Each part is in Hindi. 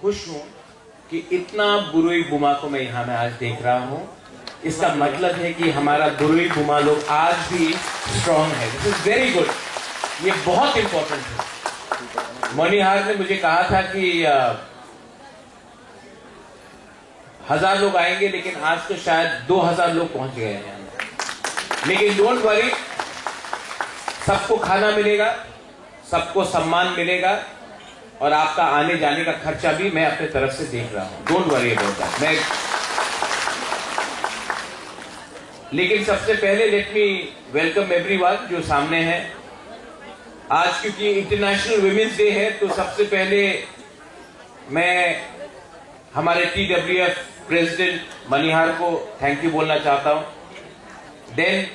खुश हूं कि इतना बुरुई बुमा को मैं यहाँ में आज देख रहा हूं। इसका मतलब है कि हमारा बुरुई बुमा लोग आज भी स्ट्रांग है। दिस इज वेरी गुड, ये बहुत इंपॉर्टेंट है। मणिहार ने मुझे कहा था कि 1000 लोग आएंगे, लेकिन आज तो शायद 2000 लोग पहुंच गए हैं यहाँ। लेकिन डोंट वरी, सबको खाना मिलेगा, सबको सम्मान मिलेगा, और आपका आने जाने का खर्चा भी मैं अपने तरफ से देख रहा हूं। Don't worry about that. लेकिन सबसे पहले लेट मी वेलकम एवरीवन जो सामने है। आज क्योंकि इंटरनेशनल वुमेन्स डे है, तो सबसे पहले मैं हमारे TWF प्रेसिडेंट मणिहार को थैंक यू बोलना चाहता हूं। देन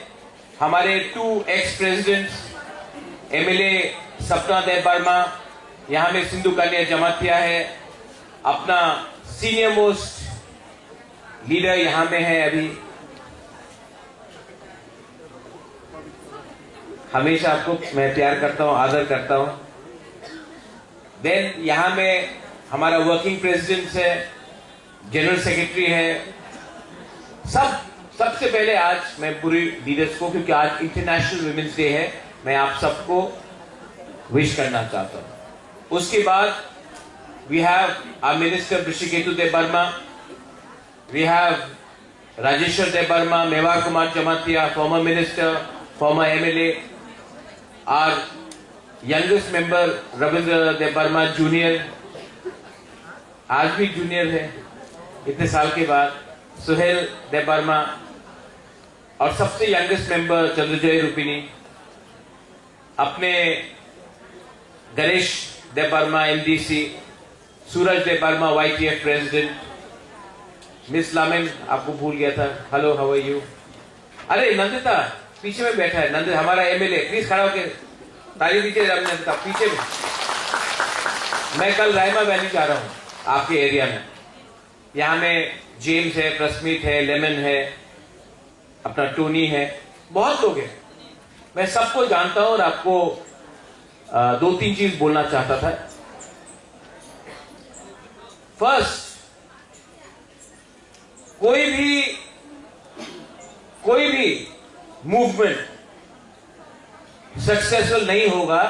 हमारे 2 एक्स प्रेसिडेंट्स MLA सपना देवबर्मा, यहां में सिंधु कन्या जमातिया है, अपना सीनियर मोस्ट लीडर यहां में है अभी। हमेशा आपको मैं प्यार करता हूं, आदर करता हूं। देन यहां में हमारा वर्किंग प्रेसिडेंट है, जनरल सेक्रेटरी है। सबसे पहले आज मैं पूरी लीडर्स को, क्योंकि आज इंटरनेशनल वुमेन्स डे है, मैं आप सबको विश करना चाहता हूं। उसके बाद we have our minister Rishiketu Debbarma, we have Rajeshwar Debbarma, Mevar Kumar Jamatia, former minister, former MLA, our youngest member Rabindra Debbarma junior, आज भी जूनियर है इतने साल के बाद, सुहेल देवबर्मा, और सबसे यंगेस्ट मेंबर चंद्रजय रूपिनी, अपने गणेश देवबर्मा MDC, सूरज देवबर्मा YTF प्रेसिडेंट, मिस लामेन आपको भूल गया था, हेलो हाउ आर यू। अरे नंदिता पीछे में बैठा है, नंदिता हमारा MLA, प्लीज खड़ा होकर ताली दीजिए नंदिता पीछे में। मैं कल रायमा वैली जा रहा हूं आपके एरिया में, यहां में जेम्स है, प्रस्मित है, लेमन है, अपना टोनी है, बहुत लोग हैं। मैं सबको जानता हूं और आपको 2-3 चीज बोलना चाहता था। फर्स्ट, कोई भी मूवमेंट सक्सेसफुल नहीं होगा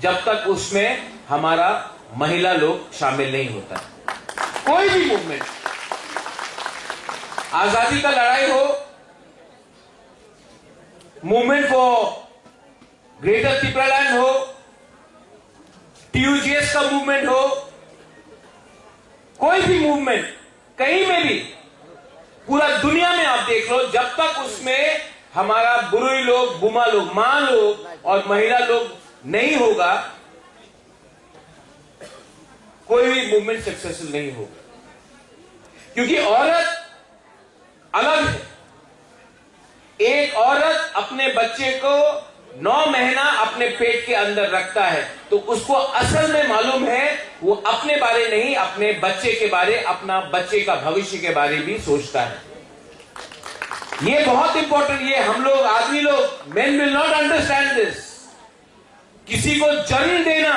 जब तक उसमें हमारा महिला लोग शामिल नहीं होता। कोई भी मूवमेंट, आजादी का लड़ाई हो, मूवमेंट फॉर ग्रेटर त्रिपुरालैंड हो, TUGS का मूवमेंट हो, कोई भी मूवमेंट कहीं में भी पूरा दुनिया में आप देख लो, जब तक उसमें हमारा बुरुई लोग, बुमा लोग, मां लोग और महिला लोग नहीं होगा, कोई भी मूवमेंट सक्सेसफुल नहीं होगा। क्योंकि औरत अलग है। एक औरत अपने बच्चे को 9 महीना अपने पेट के अंदर रखता है, तो उसको असल में मालूम है, वो अपने बारे नहीं, अपने बच्चे के बारे, अपना बच्चे का भविष्य के बारे भी सोचता है। ये बहुत इंपॉर्टेंट, ये हम लोग आदमी लोग, men will not understand this. किसी को जन्म देना,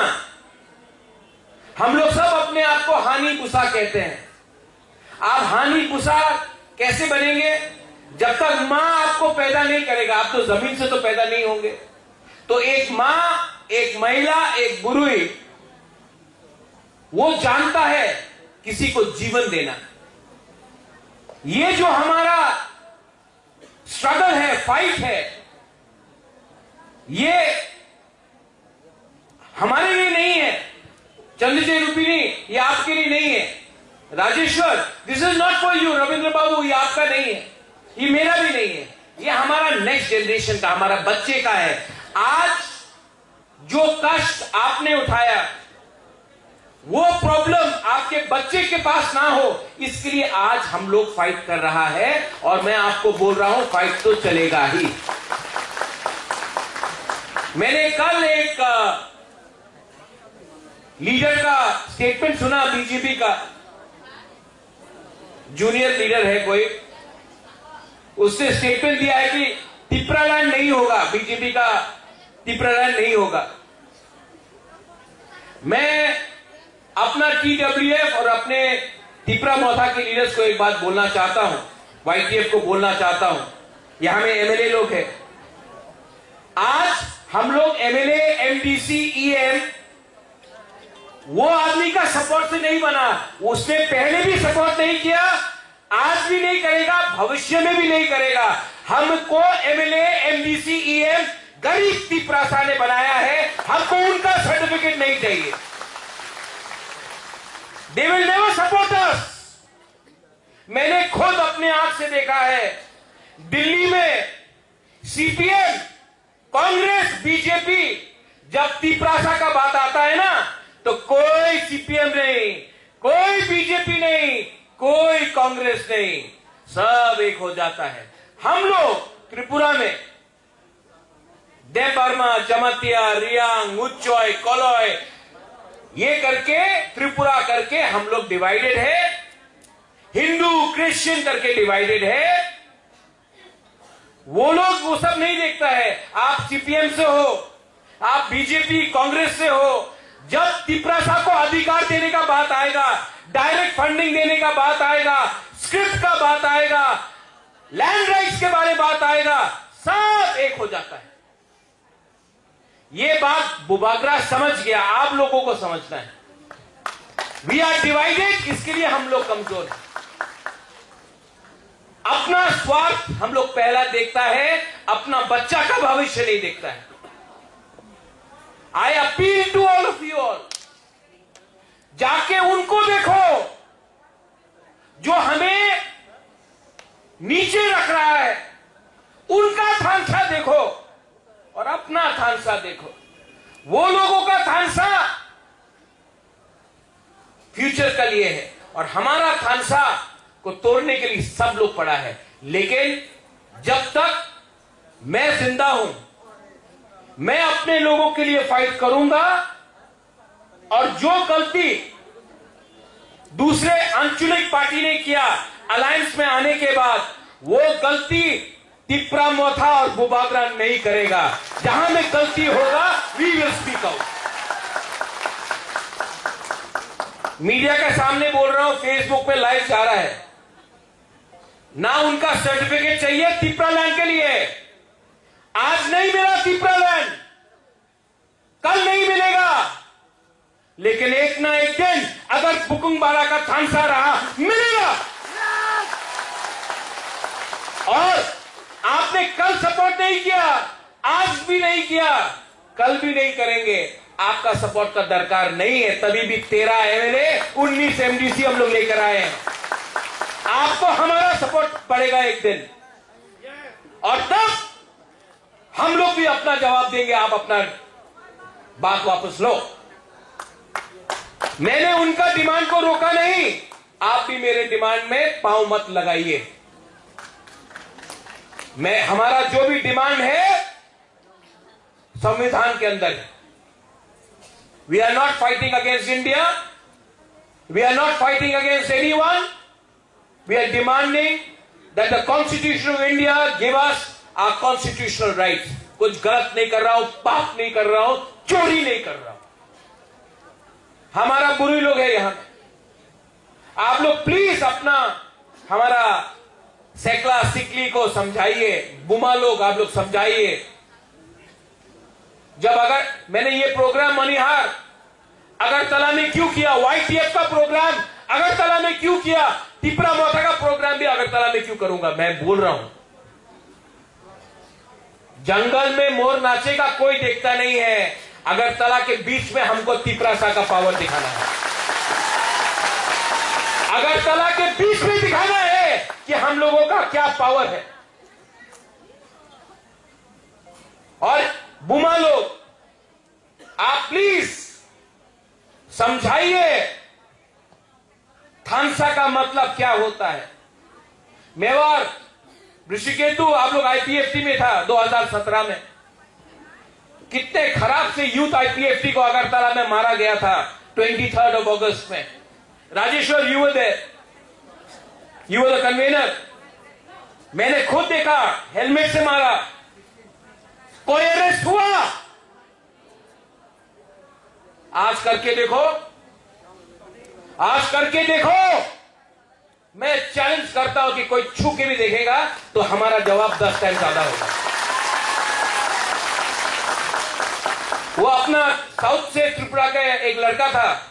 हम लोग सब अपने आप को हानि पुसा कहते हैं। आप हानि पुसा कैसे बनेंगे? जब तक मां आपको पैदा नहीं करेगा, आप तो जमीन से तो पैदा नहीं होंगे। तो एक मां, एक महिला, एक बुरुई, वो जानता है किसी को जीवन देना। ये जो हमारा स्ट्रगल है, फाइट है, ये हमारे लिए नहीं है। चंद्रजय रूपिनी, ये आपके लिए नहीं है। Rajeshwar, this is not for you. Rabindra Babu, ये आपका नहीं है, ये मेरा भी नहीं है, ये हमारा नेक्स्ट जनरेशन का, हमारा बच्चे का है। आज जो कष्ट आपने उठाया, वो प्रॉब्लम आपके बच्चे के पास ना हो, इसके लिए आज हम लोग फाइट कर रहा है। और मैं आपको बोल रहा हूं, फाइट तो चलेगा ही। मैंने कल एक लीडर का स्टेटमेंट सुना, बीजेपी का जूनियर लीडर है कोई, उसने स्टेटमेंट दिया है कि त्रिपुरालैंड नहीं होगा, बीजेपी का त्रिपुरालैंड नहीं होगा। मैं अपना TWF और अपने तिपरा मोथा के लीडर्स को एक बात बोलना चाहता हूं, YTF को बोलना चाहता हूं, यहां में MLA लोग हैं। आज हम लोग MLA, MDC, EM वो आदमी का सपोर्ट से नहीं बना, उसने पहले भी सपोर्ट नहीं किया, आज भी नहीं करेगा, भविष्य में भी नहीं करेगा। हमको MLA, MDC, EM गरीब तिपरासा ने बनाया है, हमको उनका सर्टिफिकेट नहीं चाहिए। They will never support us। मैंने खुद अपने आंख से देखा है, दिल्ली में CPM, कांग्रेस, बीजेपी जब तिपरासा का बात आता है ना, तो कोई CPM नहीं, कोई बीजेपी नहीं, कोई कांग्रेस नहीं, सब एक हो जाता है। हम लोग त्रिपुरा में देवबर्मा, जमातिया, रियांग, उच्चॉय, कोलोय ये करके त्रिपुरा करके हम लोग डिवाइडेड है, हिंदू क्रिश्चियन करके डिवाइडेड है। वो लोग वो सब नहीं देखता है। आप CPM से हो, आप बीजेपी कांग्रेस से हो, जब तिपरासा को अधिकार देने का बात आएगा, डायरेक्ट फंडिंग देने का बात आएगा, स्क्रिप्ट का बात आएगा, लैंड राइट्स के बारे में बात आएगा, सब एक हो जाता है। ये बात बुबागरा समझ गया, आप लोगों को समझना है। वी आर डिवाइडेड, इसके लिए हम लोग कमजोर हैं। अपना स्वार्थ हम लोग पहला देखता है, अपना बच्चा का भविष्य नहीं देखता है। I appeal to all of you all, जाके उनको देखो जो हमें नीचे रख रहा है, उनका थानसा देखो और अपना थानसा देखो। वो लोगों का थानसा फ्यूचर के लिए है और हमारा थानसा को तोड़ने के लिए सब लोग पड़ा है। लेकिन जब तक मैं जिंदा हूं, मैं अपने लोगों के लिए फाइट करूंगा और जो गलती दूसरे आंचलिक पार्टी ने किया अलायंस में आने के बाद, वो गलती तिपरा मोथा और बुबागरा नहीं करेगा। जहां में गलती होगा, we will speak out. Media के सामने बोल रहा हूं, फेसबुक पे लाइव जा रहा है ना, उनका सर्टिफिकेट चाहिए तिपरा लैंड के लिए। आज नहीं मिला तिपरा लैंड, कल नहीं मिलेगा, लेकिन एक ना एक दिन अगर बुकुंगबाड़ा का थानसा रहा, मिलेगा। और आपने कल सपोर्ट नहीं किया, आज भी नहीं किया, कल भी नहीं करेंगे। आपका सपोर्ट का दरकार नहीं है, तभी भी 13 MLA, 19 MDC हम लोग लेकर आए हैं। आपको हमारा सपोर्ट पड़ेगा एक दिन, और तब हम लोग भी अपना जवाब देंगे। आप अपना बात वापस लो। मैंने उनका डिमांड को रोका नहीं, आप भी मेरे डिमांड में पांव मत लगाइए। हमारा जो भी डिमांड है संविधान के अंदर है। We are not fighting against India, we are not fighting against anyone, we are demanding that the constitution of India give us our constitutional rights. कुछ गलत नहीं कर रहा हूं, पाप नहीं कर रहा हूं, चोरी नहीं कर रहा हूं। हमारा बुरी लोग है यहां पे, आप लोग प्लीज अपना हमारा सेकला सिकली को समझाइए, बुमा लोग आप लोग समझाइए। जब अगर मैंने ये प्रोग्राम मनिहार अगरतला में क्यों किया, YTF का प्रोग्राम अगरतला में क्यों किया, तिपरा मोथा का प्रोग्राम भी अगरतला में क्यों करूंगा। मैं बोल रहा हूं, जंगल में मोर नाचेगा कोई देखता नहीं है, अगरतला के बीच में हमको तिपरासा का पावर दिखाना है। अगरतला के बीच में दिखाना है कि हम लोगों का क्या पावर है। और बुमा लोग आप प्लीज समझाइए थानसा का मतलब क्या होता है। मेवाड़ ऋषिकेतु आप लोग IPFT में था 2017 में, कितने खराब से यूथ IPFT को अगरतला में मारा गया था 23 अगस्त में। Rajeshwar you were there, you were the convener. मैंने खुद देखा, हेलमेट से मारा, कोई अरेस्ट हुआ? आज करके देखो, आज करके देखो। मैं चैलेंज करता हूं कि कोई छू के भी देखेगा तो हमारा जवाब 10 टाइम ज्यादा होगा। वो अपना साउथ से त्रिपुरा का एक लड़का था,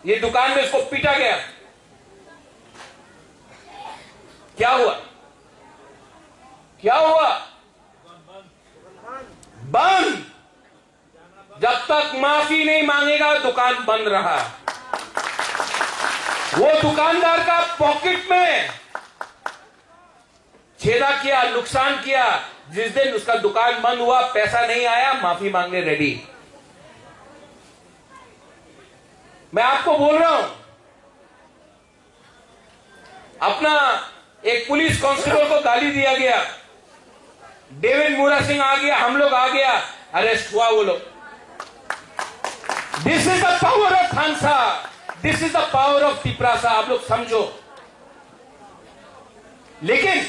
ये दुकान में उसको पीटा गया। क्या हुआ? क्या हुआ? बंद। जब तक माफी नहीं मांगेगा दुकान बंद रहा। वो दुकानदार का पॉकेट में छेदा किया, नुकसान किया। जिस दिन उसका दुकान बंद हुआ, पैसा नहीं आया, माफी मांगने रेडी। मैं आपको बोल रहा हूं, अपना एक पुलिस कांस्टेबल को गाली दिया गया, डेविड मूरा सिंह आ गया, हम लोग आ गया, अरेस्ट हुआ वो लोग। This is the power of Thansa, this is the power of Tiprasa. आप लोग समझो। लेकिन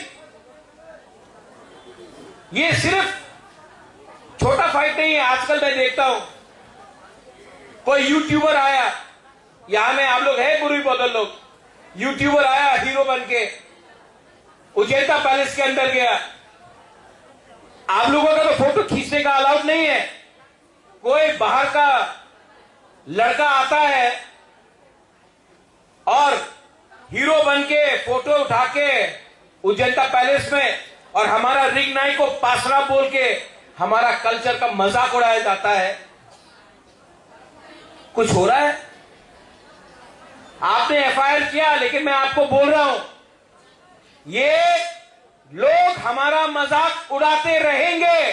ये सिर्फ छोटा फाइट नहीं है। आजकल मैं देखता हूं कोई यूट्यूबर आया, यहां में आप लोग है बुरी बदल लोग, यूट्यूबर आया हीरो बन के, उजैता पैलेस के अंदर गया। आप लोगों का तो फोटो खींचने का अलाउड नहीं है। कोई बाहर का लड़का आता है और हीरो बन के फोटो उठा के उजैता पैलेस में, और हमारा रिंग नाई को पासरा बोल के हमारा कल्चर का मजाक उड़ाया जाता है। कुछ हो रहा है? आपने एफआईआर किया, लेकिन मैं आपको बोल रहा हूं, ये लोग हमारा मजाक उड़ाते रहेंगे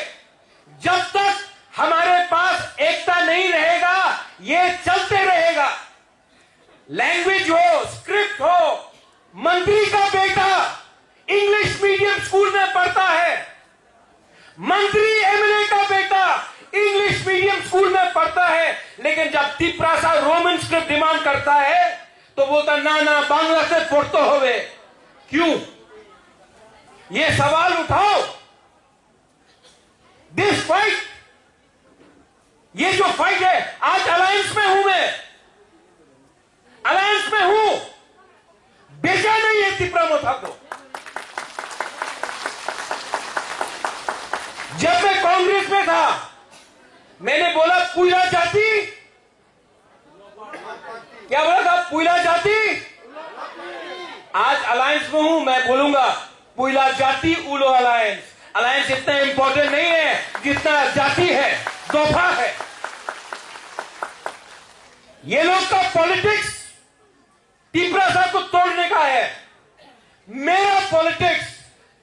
जब तक हमारे पास एकता नहीं रहेगा। ये चलते रहेगा। लैंग्वेज हो, स्क्रिप्ट हो, मंत्री का बेटा इंग्लिश मीडियम स्कूल में पढ़ता है, मंत्री एमएलए का बेटा इंग्लिश मीडियम स्कूल में पढ़ता है, लेकिन जब तिपरासा रोमन स्क्रिप्ट डिमांड करता है तो बोलता ना ना बांग्ला से पढ़ते होवे। क्यों? ये सवाल उठाओ। दिस फाइट, ये जो फाइट है, आज अलायंस में हूं मैं, अलायंस में हूं, बेचा नहीं है तिपरा मोथा को। जब मैं कांग्रेस में था, मैंने बोला पुइला जाति, क्या बोला था? पुइला जाति। आज अलायंस में हूं, मैं बोलूंगा पुइला जाति उलो अलायंस। अलायंस इतना इंपॉर्टेंट नहीं है जितना जाति है, दोफा है। ये लोग का पॉलिटिक्स तिपरासा को तोड़ने का है। मेरा पॉलिटिक्स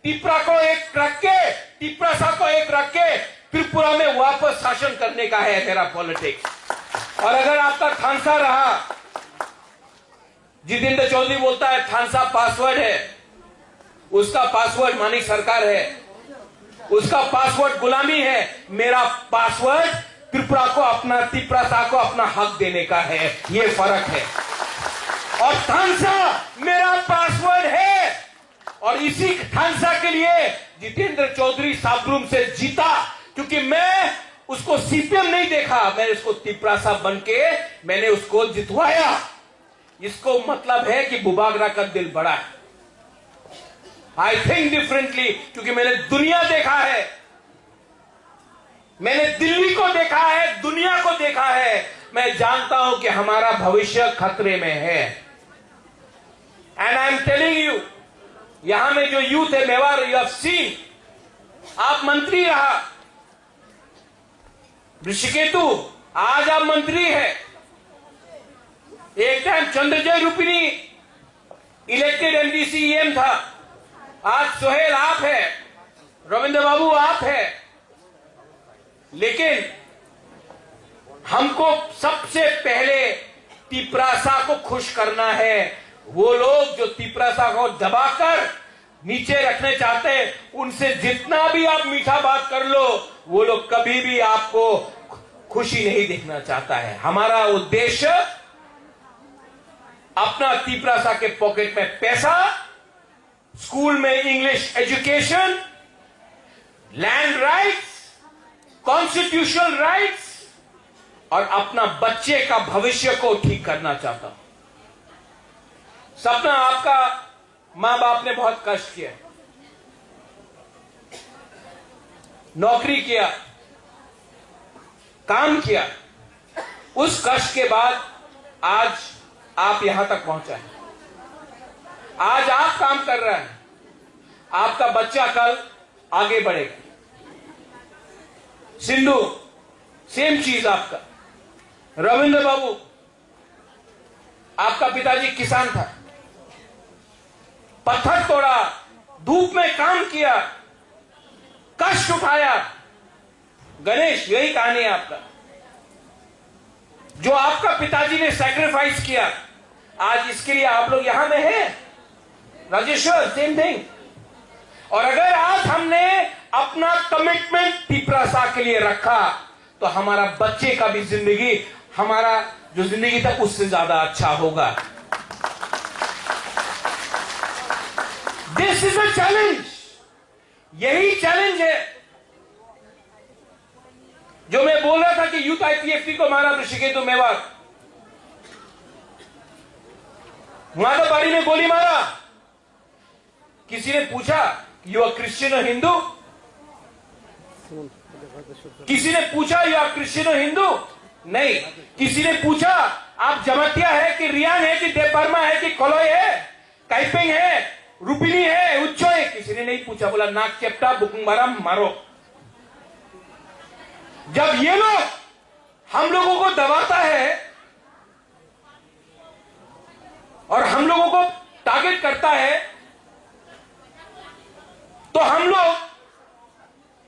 तिपरा को एक रख के, तिपरासा को एक रख के त्रिपुरा में वापस शासन करने का है मेरा पॉलिटिक्स। और अगर आपका थानसा रहा, जितेंद्र चौधरी बोलता है थानसा पासवर्ड है, उसका पासवर्ड मानिक सरकार है, उसका पासवर्ड गुलामी है। मेरा पासवर्ड त्रिपुरा को अपना, तिपरासा को अपना हक देने का है। ये फर्क है। और थानसा मेरा पासवर्ड है, और इसी थानसा के लिए जितेंद्र चौधरी साबरूम से जीता, क्योंकि मैं उसको सीपीएम नहीं देखा, मैंने उसको तिपरासा बन के मैंने उसको जितवाया। इसको मतलब है कि बुबागरा का दिल बड़ा है। आई थिंक डिफरेंटली, क्योंकि मैंने दुनिया देखा है, मैंने दिल्ली को देखा है, दुनिया को देखा है। मैं जानता हूं कि हमारा भविष्य खतरे में है। And I am telling you, यहां में जो यूथ है मेवाड़, यू हैव सीन, आप मंत्री रहा, ऋषिकेतु, आज आप मंत्री है। एक टाइम चंद्रजय रूपिणी इलेक्टेड एमडीसीएम था, आज सोहेल आप है, रविंद्र बाबू आप है। लेकिन हमको सबसे पहले तिपरासा को खुश करना है। वो लोग जो तिपरासा को दबाकर नीचे रखने चाहते हैं, उनसे जितना भी आप मीठा बात कर लो, वो लोग कभी भी आपको खुशी नहीं देखना चाहता है। हमारा उद्देश्य अपना तिपरासा के पॉकेट में पैसा, स्कूल में English education, land rights, constitutional rights, और अपना बच्चे का भविष्य को ठीक करना चाहता हूं। सपना, आपका मां बाप ने बहुत कष्ट किया, नौकरी किया, काम किया, उस कष्ट के बाद आज आप यहां तक पहुंचा है। आज आप काम कर रहे हैं, आपका बच्चा कल आगे बढ़ेगा। सिंधु, सेम चीज आपका। रविंद्र बाबू, आपका पिताजी किसान था, पत्थर तोड़ा, धूप में काम किया, कष्ट उठाया। गणेश, यही कहानी है आपका। जो आपका पिताजी ने सैक्रिफाइस किया, आज इसके लिए आप लोग यहां में हैं। Rajeshwar, same thing. और अगर आज हमने अपना कमिटमेंट तिपरासा के लिए रखा तो हमारा बच्चे का भी जिंदगी, हमारा जो जिंदगी था उससे ज्यादा अच्छा होगा। This is a challenge. यही चैलेंज है जो मैं बोल रहा था कि यूथ आईपीएफटी को मारा ऋषिकेतु मेवात, माधवबाड़ी में गोली मारा। किसी ने पूछा यू आर क्रिश्चियन और हिंदू? किसी ने पूछा यू आर क्रिश्चियन और हिंदू? नहीं। किसी ने पूछा आप जमातिया है कि रियान है कि देवबर्मा है कि कोलोई है, काइपिंग है, रुपिनी है, उच्चो है? किसी ने नहीं पूछा। बोला नाक चेप्टा बुकुंबारा मारो। जब ये लोग हम लोगों को दबाता है और हम लोगों को टारगेट करता है तो हम लोग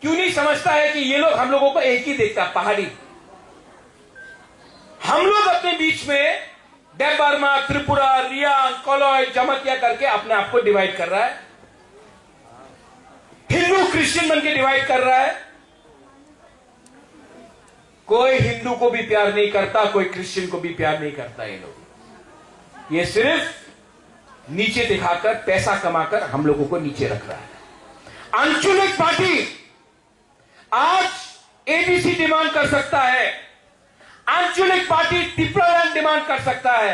क्यों नहीं समझता है कि ये लोग हम लोगों को एक ही देखता, पहाड़ी। हम लोग अपने बीच में देवबर्मा, त्रिपुरा, रियान, कोलोई, जमातिया करके अपने आप को डिवाइड कर रहा है। हिंदू क्रिश्चियन बन के डिवाइड कर रहा है। कोई हिंदू को भी प्यार नहीं करता, कोई क्रिश्चियन को भी प्यार नहीं करता। ये लोग ये सिर्फ नीचे दिखाकर, पैसा कमाकर हम लोगों को नीचे रख रहा है। आंचलिक पार्टी आज एबीसी डिमांड कर सकता है, आंचलिक पार्टी तिपरालैंड डिमांड कर सकता है,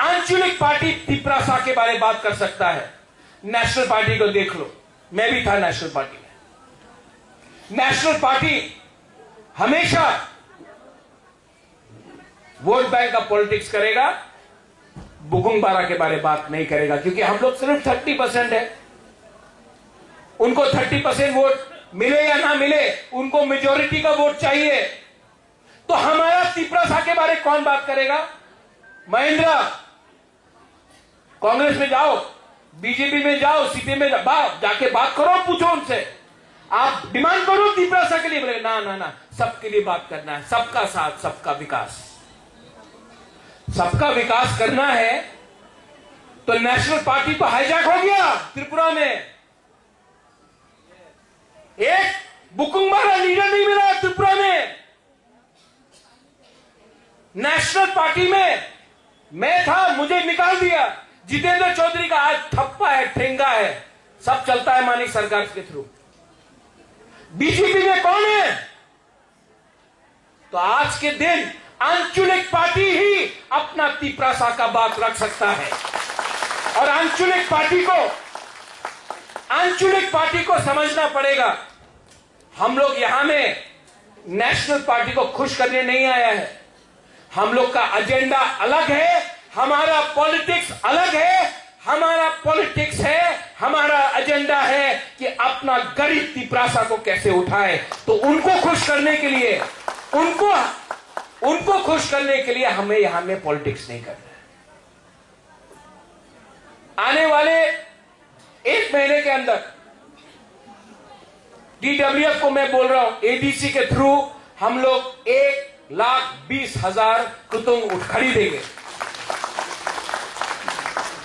आंचलिक पार्टी तिपरासा के बारे में बात कर सकता है। नेशनल पार्टी को देख लो, मैं भी था नेशनल पार्टी में। नेशनल पार्टी हमेशा वोट बैंक का पॉलिटिक्स करेगा, बुकुंबारा के बारे में बात नहीं करेगा, क्योंकि हम लोग सिर्फ 30% है। उनको 30% वोट मिले या ना मिले, उनको मेजोरिटी का वोट चाहिए। तो हमारा तिपरासा के बारे में कौन बात करेगा? महेंद्र, कांग्रेस में जाओ, बीजेपी में जाओ, सीपीएम में जाके बात करो, पूछो उनसे, आप डिमांड करो तिपरासा के लिए। बोले ना ना ना, सबके लिए बात करना है, सबका साथ, सबका विकास। सबका विकास करना है तो नेशनल पार्टी तो हाईजैक हो गया त्रिपुरा में। एक बुकुंबारा लीडर नहीं मिला त्रिपुरा में। नेशनल पार्टी में मैं था, मुझे निकाल दिया। जितेंद्र चौधरी का आज ठप्पा है, ठेंगा है, सब चलता है मानिक सरकार के थ्रू। बीजेपी में कौन है? तो आज के दिन आंचलिक पार्टी ही अपना तिपरासा का बात रख सकता है। और आंचलिक पार्टी को समझना पड़ेगा, हम लोग यहां में नेशनल पार्टी को खुश करने नहीं आया है। हम लोग का एजेंडा अलग है, हमारा पॉलिटिक्स अलग है। हमारा पॉलिटिक्स है, हमारा एजेंडा है कि अपना गरीब तिपरासा को कैसे उठाए। तो उनको खुश करने के लिए, उनको खुश करने के लिए हमें यहां में पॉलिटिक्स नहीं करना है। आने वाले 1 महीने के अंदर डीडब्ल्यूएफ को मैं बोल रहा हूं, एडीसी के थ्रू हम लोग 1,20,000 कुतुंब खरीदेंगे।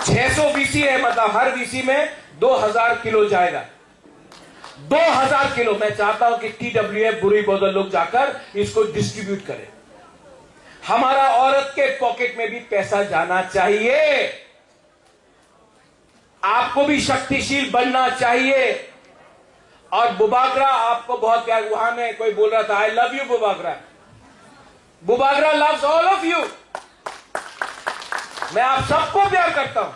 600 वीसी है, मतलब हर वीसी में 2000 किलो जाएगा। 2000 किलो मैं चाहता हूं कि टीडब्ल्यूएफ बुरी बदल लोग जाकर इसको डिस्ट्रीब्यूट करें। हमारा औरत के पॉकेट में भी पैसा जाना चाहिए। आपको भी शक्तिशील बनना चाहिए। और बुबागरा आपको बहुत प्यार, वहां में कोई बोल रहा था I love you Bubagra. Bubagra loves all of you. मैं आप सबको प्यार करता हूं,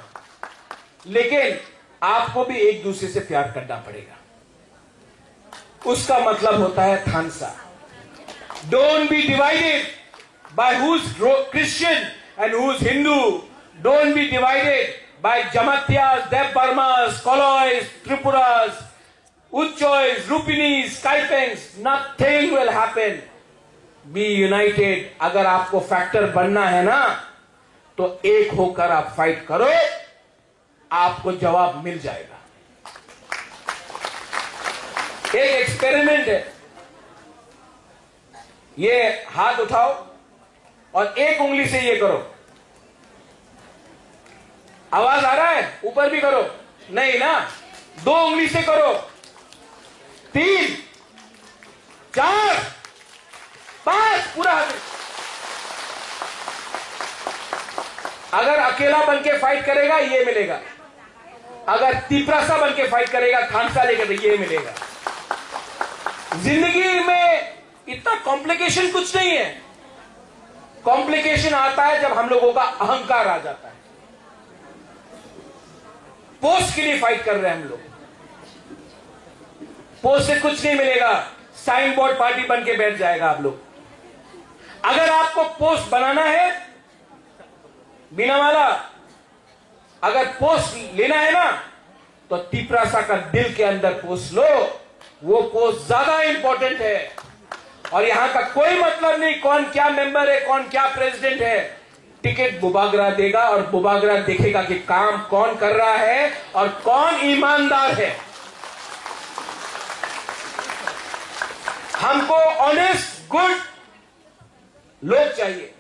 लेकिन आपको भी एक दूसरे से प्यार करना पड़ेगा। उसका मतलब होता है Thansa. Don't be divided by who is Christian and who is Hindu. Don't be divided by Jamatias, Debbarmas, Koloys, Tripuras, Uchois, Rupinis, Kaipengs. Nothing will happen. Be united. अगर आपको फैक्टर बनना है ना, तो एक होकर आप फाइट करो, आपको जवाब मिल जाएगा। एक एक्सपेरिमेंट है, ये हाथ उठाओ और एक उंगली से ये करो। आवाज आ रहा है? ऊपर भी करो। नहीं ना, दो उंगली से करो। 3, 4, 5, पूरा हाथ। अगर अकेला बनके फाइट करेगा ये मिलेगा, अगर तिपरासा बनके फाइट करेगा थानसा लेकर तो ये मिलेगा। जिंदगी में इतना कॉम्प्लिकेशन कुछ नहीं है। कॉम्प्लिकेशन आता है जब हम लोगों का अहंकार आ जाता है। पोस्ट के लिए फाइट कर रहे हैं हम लोग। पोस्ट से कुछ नहीं मिलेगा, साइन बोर्ड पार्टी बन के बैठ जाएगा आप लोग। अगर आपको पोस्ट बनाना है बिना वाला, अगर पोस्ट लेना है ना, तो तिपरासा का दिल के अंदर पोस्ट लो। वो पोस्ट ज्यादा इंपॉर्टेंट है। और यहां का कोई मतलब नहीं कौन क्या मेंबर है, कौन क्या प्रेसिडेंट है। टिकट बुबागरा देगा और बुबागरा देखेगा कि काम कौन कर रहा है और कौन ईमानदार है। हमको ऑनेस्ट गुड लोग चाहिए।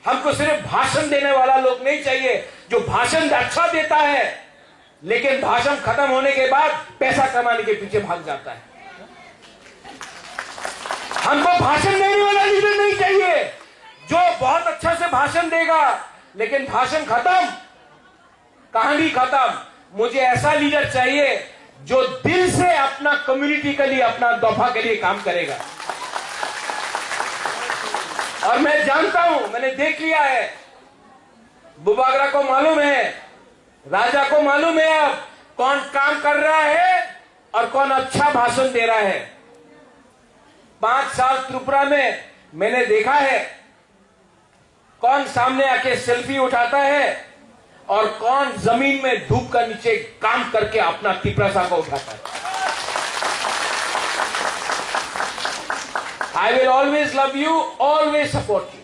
हमको सिर्फ भाषण देने वाला लोग नहीं चाहिए, जो भाषण अच्छा देता है लेकिन भाषण खत्म होने के बाद पैसा कमाने के पीछे भाग जाता है। हमको भाषण देने वाला लीडर नहीं चाहिए, जो बहुत अच्छा से भाषण देगा लेकिन भाषण खत्म, कहानी खत्म। मुझे ऐसा लीडर चाहिए जो दिल से अपना कम्युनिटी के लिए, अपना दफा के लिए काम करेगा। और मैं जानता हूं, मैंने देख लिया है, बुबागरा को मालूम है, राजा को मालूम है अब कौन काम कर रहा है और कौन अच्छा भाषण दे रहा है। 5 साल त्रिपुरा में मैंने देखा है कौन सामने आके सेल्फी उठाता है और कौन जमीन में धूप का नीचे काम करके अपना तिपरासा को उठाता है। I will always love you, always support you.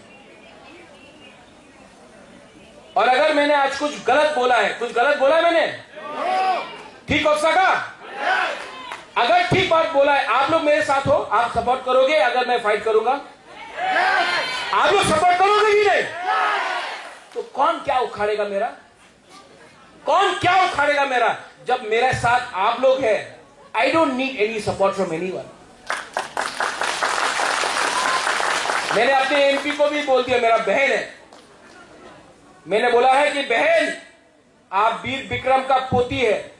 और अगर मैंने आज कुछ गलत बोला है, कुछ गलत बोला है मैंने, ठीक हो सका? अगर ठीक बात बोला है, आप लोग मेरे साथ हो, आप सपोर्ट करोगे अगर मैं फाइट करूंगा? आप लोग सपोर्ट करोगे कि नहीं? तो कौन क्या उखाड़ेगा मेरा? कौन क्या उखाड़ेगा मेरा? जब मेरे साथ आप लोग हैं, I don't need any support from anyone. मैंने अपने एमपी को भी बोल दिया, मेरा बहन है, मैंने बोला है कि बहन आप वीर विक्रम का पोती है,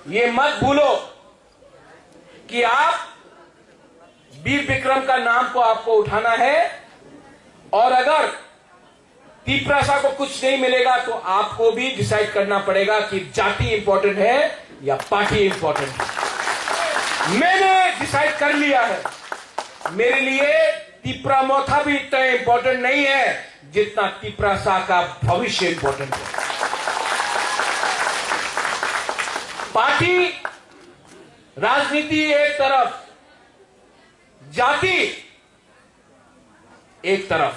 ये मत भूलो कि आप वीर विक्रम का नाम को आपको उठाना है। और अगर तिपरासा को कुछ नहीं मिलेगा तो आपको भी डिसाइड करना पड़ेगा कि जाति इंपॉर्टेंट है या पार्टी इंपॉर्टेंट है। मैंने डिसाइड कर लिया है, मेरे लिए तिपरामोथा भी इतना इंपॉर्टेंट नहीं है जितना तिपरासा का भविष्य इंपॉर्टेंट है। पार्टी राजनीति एक तरफ, जाति एक तरफ।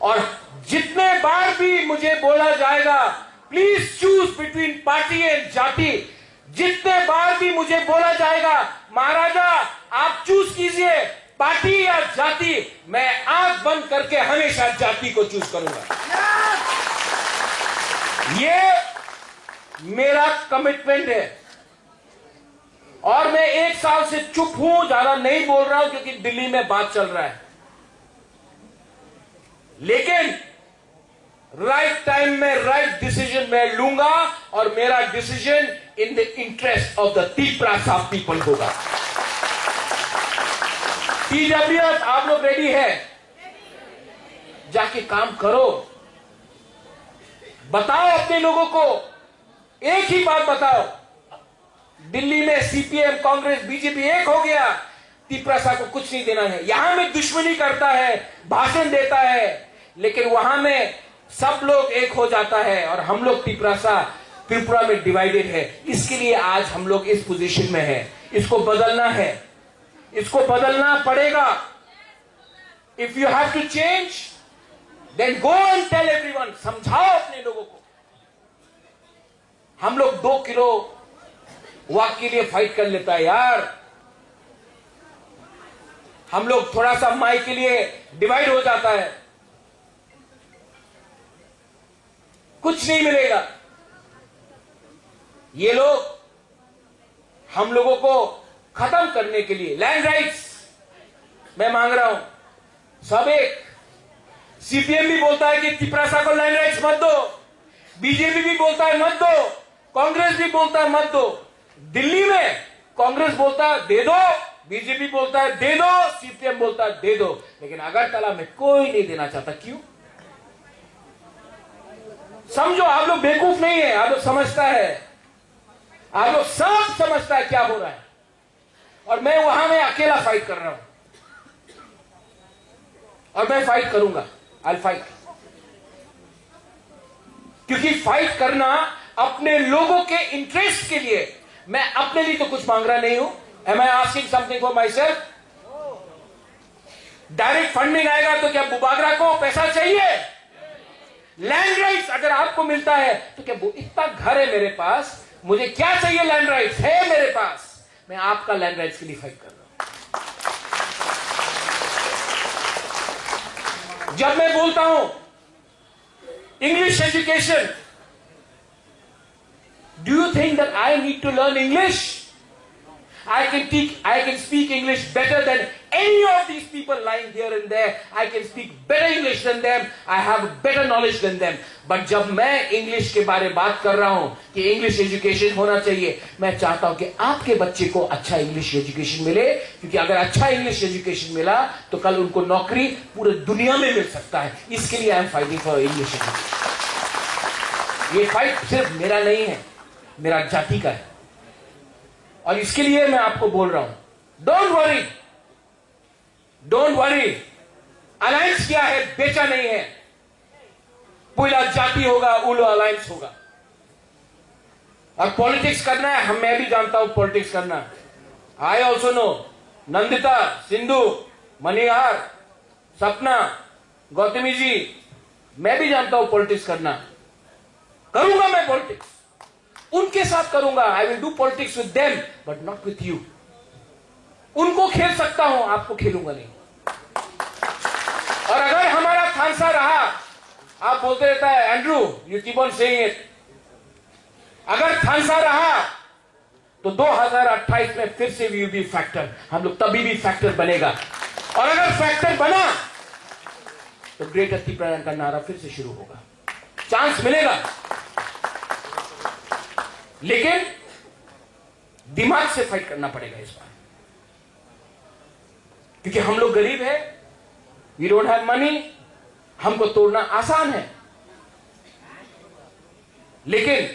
और जितने बार भी मुझे बोला जाएगा please choose between party and जाति, जितने बार भी मुझे बोला जाएगा महाराजा आप चूज कीजिए पार्टी या जाति, मैं आंख बंद करके हमेशा जाति को चूज करूंगा। ये मेरा कमिटमेंट है। और मैं 1 साल से चुप हूं, ज्यादा नहीं बोल रहा हूं क्योंकि दिल्ली में बात चल रहा है। लेकिन राइट टाइम में राइट डिसीजन मैं लूंगा और मेरा decision in the interest of the Tiprasa people होगा। टीडब्ल्यूएस आप लोग रेडी है? जाके काम करो, बताओ अपने लोगों को, एक ही बात बताओ, दिल्ली में सीपीएम, कांग्रेस, बीजेपी एक हो गया, तिपरासा को कुछ नहीं देना है। यहां में दुश्मनी करता है, भाषण देता है, लेकिन वहां में सब लोग एक हो जाता है और हम लोग तिपरासा त्रिपुरा में डिवाइडेड है। इसके लिए आज हम लोग इस पोजीशन में है। इसको बदलना है, इसको बदलना पड़ेगा। If you have to change then go and tell everyone, समझाओ अपने लोगों को। हम लोग 2 किलो वाक के लिए फाइट कर लेता है यार, हम लोग थोड़ा सा माई के लिए डिवाइड हो जाता है, कुछ नहीं मिलेगा। ये लोग हम लोगों को खत्म करने के लिए लैंड राइट्स मैं मांग रहा हूं, सब एक। सीपीएम भी बोलता है कि तिपरासा को लैंड राइट्स मत दो, बीजेपी भी बोलता है मत दो, कांग्रेस भी बोलता है मत दो। दिल्ली में कांग्रेस बोलता है दे दो, बीजेपी बोलता है दे दो, सीपीएम बोलता है दे दो, लेकिन अगरतला में कोई नहीं देना चाहता। क्यों? समझो, आप लोग बेवकूफ नहीं है, आप लोग समझता है, आप लोग सब समझता है क्या हो रहा है। और मैं वहां में अकेला फाइट कर रहा हूं और मैं फाइट करूंगा, आई फाइट, क्योंकि फाइट करना अपने लोगों के इंटरेस्ट के लिए। मैं अपने लिए तो कुछ मांग रहा नहीं हूं। Am I asking something for myself? Direct funding आएगा तो क्या बुबागरा को पैसा चाहिए? लैंड राइट्स अगर आपको मिलता है तो क्या इतना घर है मेरे पास, मुझे क्या चाहिए? लैंड राइट्स है मेरे पास, मैं आपका लैंड राइट्स के लिए फाइट कर रहा हूं। जब मैं बोलता हूं English education, do you think that I need to learn English? I can speak English better than any of these people lying here and there. I can speak better English than them. I have better knowledge than them. But जब मैं इंग्लिश के बारे में बात कर रहा हूं कि इंग्लिश एजुकेशन होना चाहिए, मैं चाहता हूं कि आपके बच्चे को अच्छा इंग्लिश एजुकेशन मिले, क्योंकि अगर अच्छा इंग्लिश एजुकेशन मिला तो कल उनको नौकरी पूरे दुनिया में मिल सकता है। इसके लिए I am fighting for English education. ये फाइट सिर्फ मेरा नहीं है, मेरा जाति का है, और इसके लिए मैं आपको बोल रहा हूं, don't worry, don't worry. Alliance क्या है? बेचा नहीं है। पूरा जाति होगा, उलो अलायंस होगा। और पॉलिटिक्स करना है, मैं भी जानता हूं पॉलिटिक्स करना। I also know. Nandita, Sindhu, Manihar, Sapna, Gautami जी, मैं भी जानता हूं पॉलिटिक्स करना। करूंगा मैं पॉलिटिक्स, उनके साथ करूंगा। I will do politics with them but not with you. उनको खेल सकता हूं, आपको खेलूंगा नहीं। और अगर हमारा थानसा रहा, आप बोलते रहता है Andrew, you keep on saying it, अगर थानसा रहा तो 2028 में फिर से वी विल बी फैक्टर। हम लोग तभी भी फैक्टर बनेगा, और अगर फैक्टर बना तो ग्रेट अति प्रयाण का नारा फिर से शुरू होगा। चांस मिलेगा, लेकिन दिमाग से फाइट करना पड़ेगा इस बार, क्योंकि हम लोग गरीब हैं, वी डोंट हैव मनी। हमको तोड़ना आसान है, लेकिन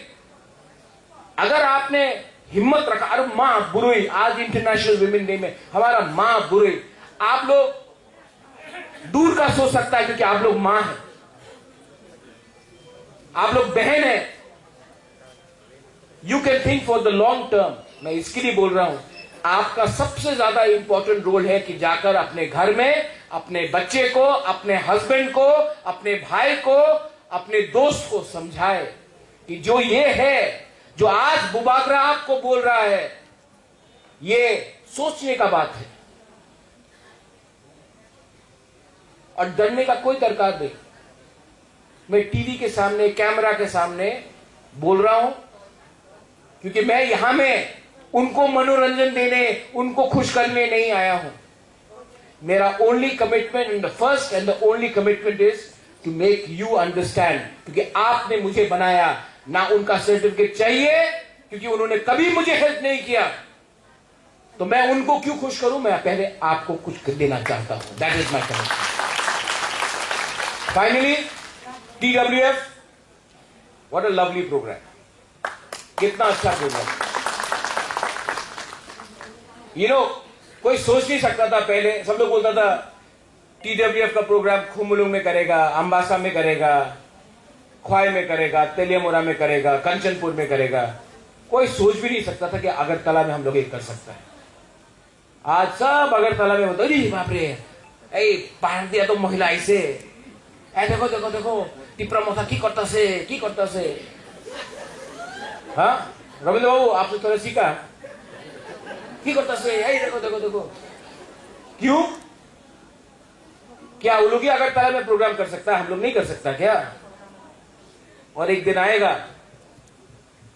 अगर आपने हिम्मत रखा, अरे मां बुरुई, आज इंटरनेशनल विमेन डे में हमारा मां बुरुई, आप लोग दूर का सोच सकता है क्योंकि आप लोग मां हैं, आप लोग बहन हैं। You can think for the long term. मैं इसके लिए बोल रहा हूं, आपका सबसे ज्यादा इंपॉर्टेंट रोल है कि जाकर अपने घर में अपने बच्चे को, अपने हस्बैंड को, अपने भाई को, अपने दोस्त को समझाए कि जो ये है, जो आज बुबागरा आपको बोल रहा है, ये सोचने का बात है और डरने का कोई दरकार नहीं। मैं टीवी के सामने, कैमरा के सामने बोल रहा हूं क्योंकि मैं यहां में उनको मनोरंजन देने, उनको खुश करने नहीं आया हूं। मेरा only commitment and the first and the only commitment is to make you understand, क्योंकि आपने मुझे बनाया, ना उनका सर्टिफिकेट चाहिए क्योंकि उन्होंने कभी मुझे हेल्प नहीं किया, तो मैं उनको क्यों खुश करूं? मैं पहले आपको कुछ देना चाहता हूं। That is my commitment. Finally, TWF, what a lovely program. कितना अच्छा प्रोग्राम. कोई सोच नहीं सकता था पहले. सब लोग बोलता था TWF का प्रोग्राम खुमुलुंग में करेगा, अंबासा में करेगा, ख्वाई में करेगा, तेलियामुरा में करेगा, कंचनपुर में करेगा. कोई सोच भी नहीं सकता था कि अगरतला में हम लोग ये कर सकता है. आज सब अगरतला में बोलते हैं बाप रे, बाहर दिया तो महिला ऐसे, देखो देखो देखो टिप्रा मथा की करता से. हाँ रविंद्र बाबू, आपसे थोड़ा सीखा की करता से, देखो देखो देखो. क्यों? क्या वो लोग ही अगरतला में प्रोग्राम कर सकता है, हम लोग नहीं कर सकता क्या? और एक दिन आएगा,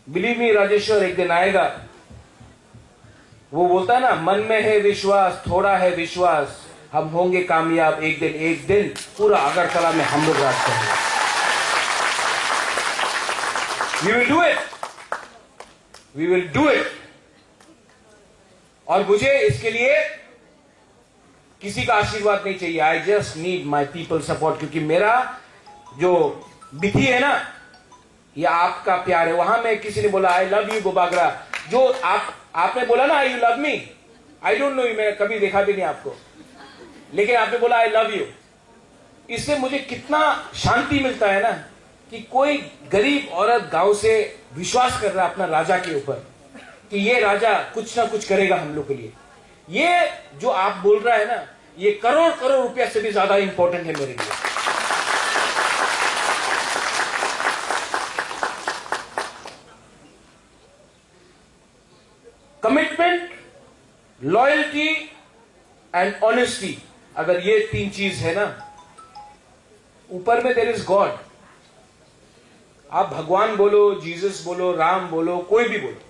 बिलीव मी राजेश्वर, एक दिन आएगा. वो बोलता है ना, मन में है विश्वास, थोड़ा है विश्वास, हम होंगे कामयाब एक दिन पूरा अगरतला में हम लोग राज करेंगे. We will do it. और मुझे इसके लिए किसी का आशीर्वाद नहीं चाहिए. I just need my people support. क्योंकि मेरा जो विधि है ना, ये आपका प्यार है. वहां में किसी ने बोला आई लव यू गोबागरा, जो आपने बोला ना you love me, I don't know, मैं कभी देखा भी नहीं आपको, लेकिन आपने बोला आई लव यू. इससे मुझे कितना शांति मिलता है ना, कि कोई गरीब औरत गांव से विश्वास कर रहा है अपना राजा के ऊपर कि ये राजा कुछ ना कुछ करेगा हम लोग के लिए. ये जो आप बोल रहा है ना, ये करोड़ करोड़ रुपया से भी ज्यादा इंपॉर्टेंट है मेरे लिए. कमिटमेंट, लॉयल्टी एंड ऑनेस्टी, अगर ये 3 चीज है ना, ऊपर में देयर इज गॉड. आप भगवान बोलो, जीसस बोलो, राम बोलो, कोई भी बोलो,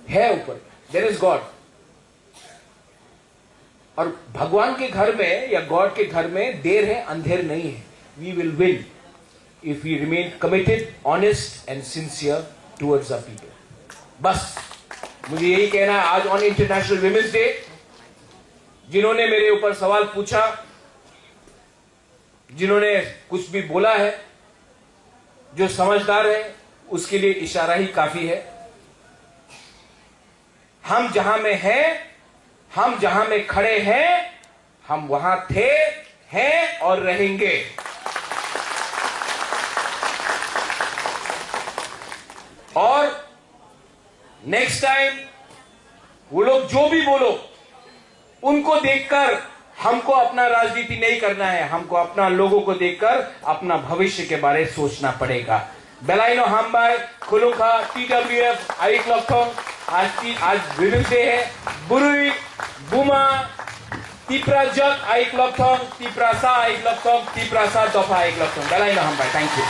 है ऊपर, देयर इज गॉड. और भगवान के घर में या गॉड के घर में देर है अंधेर नहीं है. We will win if we remain committed, honest and sincere towards the people. बस मुझे यही कहना है. आज ऑन इंटरनेशनल विमेंस डे, जिन्होंने मेरे ऊपर सवाल पूछा, जिन्होंने कुछ भी बोला है, जो समझदार है, उसके लिए इशारा ही काफी है. हम जहां में हैं, हम जहां में खड़े हैं, हम वहां थे, हैं और रहेंगे. और नेक्स्ट टाइम वो लोग जो भी बोलो, उनको देखकर हमको अपना राजनीति नहीं करना है. हमको अपना लोगों को देखकर अपना भविष्य के बारे में सोचना पड़ेगा. बेलाइनो हामबाई खुलुखा TWF आइक लॉकथोंग. आज विमेंस डे है. बुरुई बुमा तिप्रा जग आइक लॉकथोंग, तिप्रा सा आइक लॉकथोंग, तिप्रा सा दफा आइक लॉकथोंग. बेलाइनो हामबाई. Thank you.